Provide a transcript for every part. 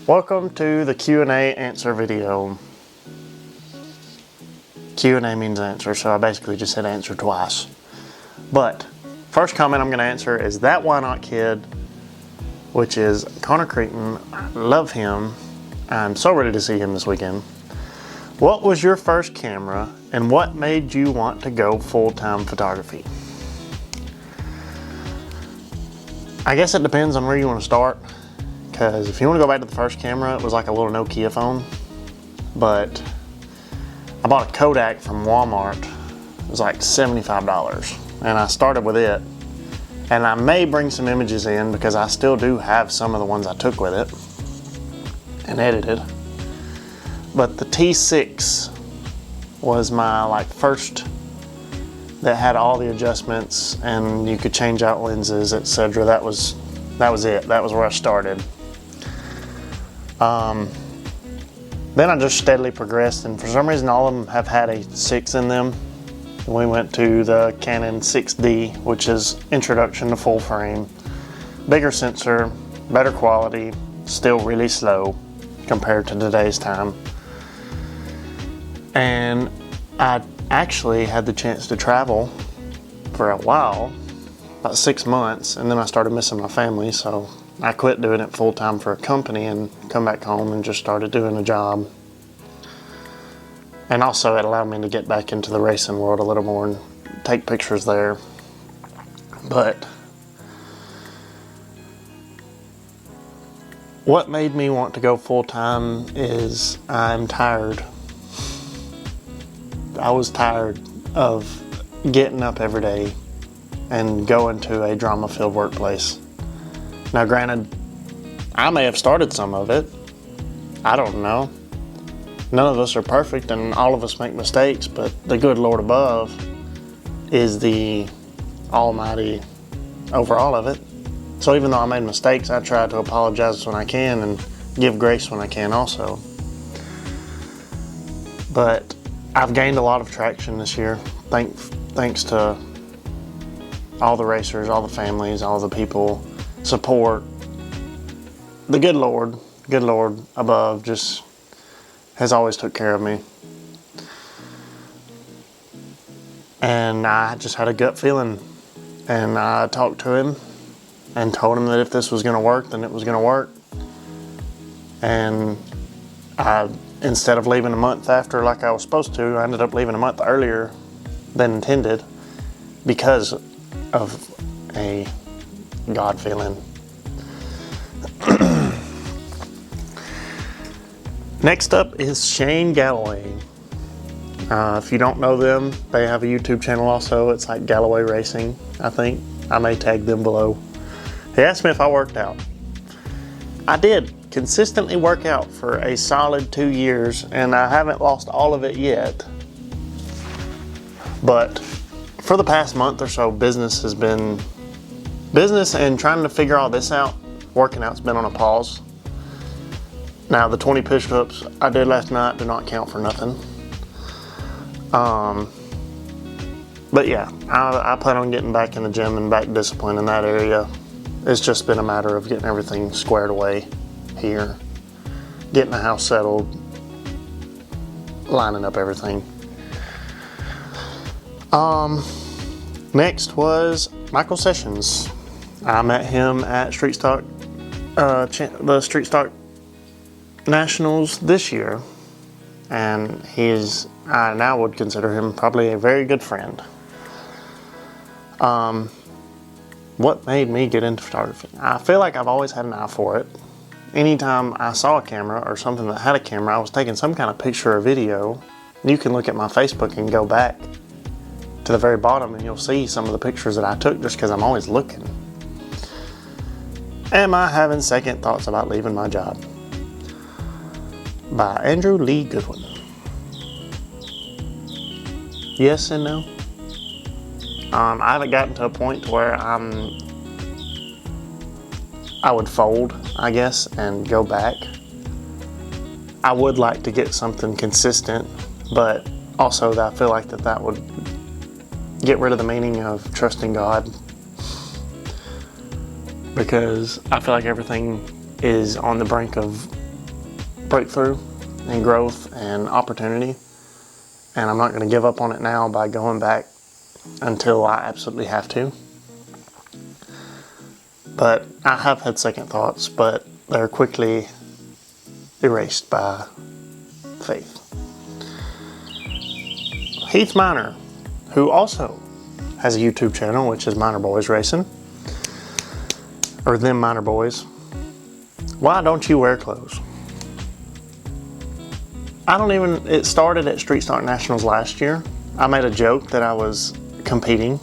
Welcome to the Q&A answer video. Q&A means answer, so I basically just said answer twice. But first comment I'm going to answer is that Why Not Kid, which is Connor Creighton. I love him. I'm so ready to see him this weekend. What was your first camera and what made you want to go full-time photography? I guess it depends on where you want to start. Because if you want to go back to the first camera, it was like a little Nokia phone. But I bought a Kodak from Walmart. It was like $75. And I started with it. And I may bring some images in because I still do have some of the ones I took with it and edited. But the T6 was my first that had all the adjustments and you could change out lenses, etc. That was it. That was where I started. Then I just steadily progressed, and for some reason all of them have had a 6 in them. We went to the Canon 6D, which is introduction to full frame. Bigger sensor, better quality, still really slow compared to today's time. And I actually had the chance to travel for a while, about 6 months, and then I started missing my family, so I quit doing it full time for a company and come back home and just started doing a job. And also it allowed me to get back into the racing world a little more and take pictures there. But what made me want to go full time is I'm tired. I was tired of getting up every day and going to a drama-filled workplace. Now granted, I may have started some of it. I don't know. None of us are perfect and all of us make mistakes, but the good Lord above is the almighty over all of it. So even though I made mistakes, I try to apologize when I can and give grace when I can also. But I've gained a lot of traction this year, thanks to all the racers, all the families, all the people, support. The good Lord above just has always took care of me. And I just had a gut feeling, and I talked to him and told him that if this was going to work, then it was going to work. And instead of leaving a month after like I was supposed to, I ended up leaving a month earlier than intended because of a God feeling. Next up is Shane Galloway. If you don't know them, they have a YouTube channel also. It's like Galloway Racing, I think. I may tag them below. He asked me if I worked out. I did consistently work out for a solid 2 years, and I haven't lost all of it yet. But for the past month or so, business and trying to figure all this out, working out's been on a pause. Now the 20 push-ups I did last night do not count for nothing. But yeah, I plan on getting back in the gym and back discipline in that area. It's just been a matter of getting everything squared away here, getting the house settled, lining up everything. Next was Michael Sessions. I met him at Street Stock, the Street Stock Nationals this year, and I now would consider him probably a very good friend. What made me get into photography? I feel like I've always had an eye for it. Anytime I saw a camera or something that had a camera, I was taking some kind of picture or video. You can look at my Facebook and go back to the very bottom and you'll see some of the pictures that I took just because I'm always looking. Am I having second thoughts about leaving my job? By Andrew Lee Goodwin. Yes and no. I haven't gotten to a point where I would fold, I guess, and go back. I would like to get something consistent, but also I feel like that would get rid of the meaning of trusting God, because I feel like everything is on the brink of breakthrough and growth and opportunity, and I'm not going to give up on it now by going back until I absolutely have to. But I have had second thoughts, but they're quickly erased by faith. Heath Miner, who also has a YouTube channel, which is Miner Boys Racing, or Them Miner Boys. Why don't you wear clothes? It started at Street Stock Nationals last year. I made a joke that I was competing.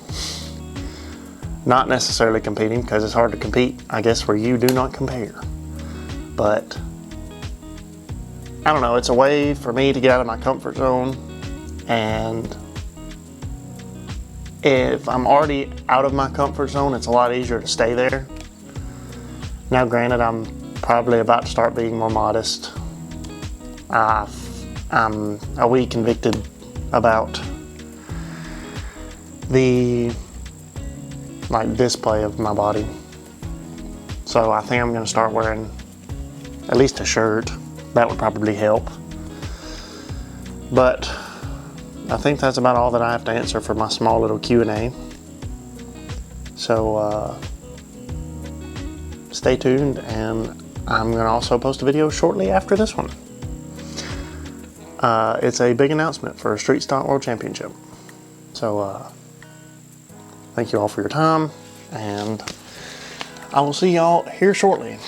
Not necessarily competing, because it's hard to compete, I guess, where you do not compare. But, I don't know, it's a way for me to get out of my comfort zone, and if I'm already out of my comfort zone, it's a lot easier to stay there. Now, granted, I'm probably about to start being more modest. I'm a wee convicted about the display of my body. So I think I'm going to start wearing at least a shirt. That would probably help. But I think that's about all that I have to answer for my small little Q&A. So stay tuned, and I'm going to also post a video shortly after this one. It's a big announcement for a Street Stock World Championship. So thank you all for your time, and I will see y'all here shortly.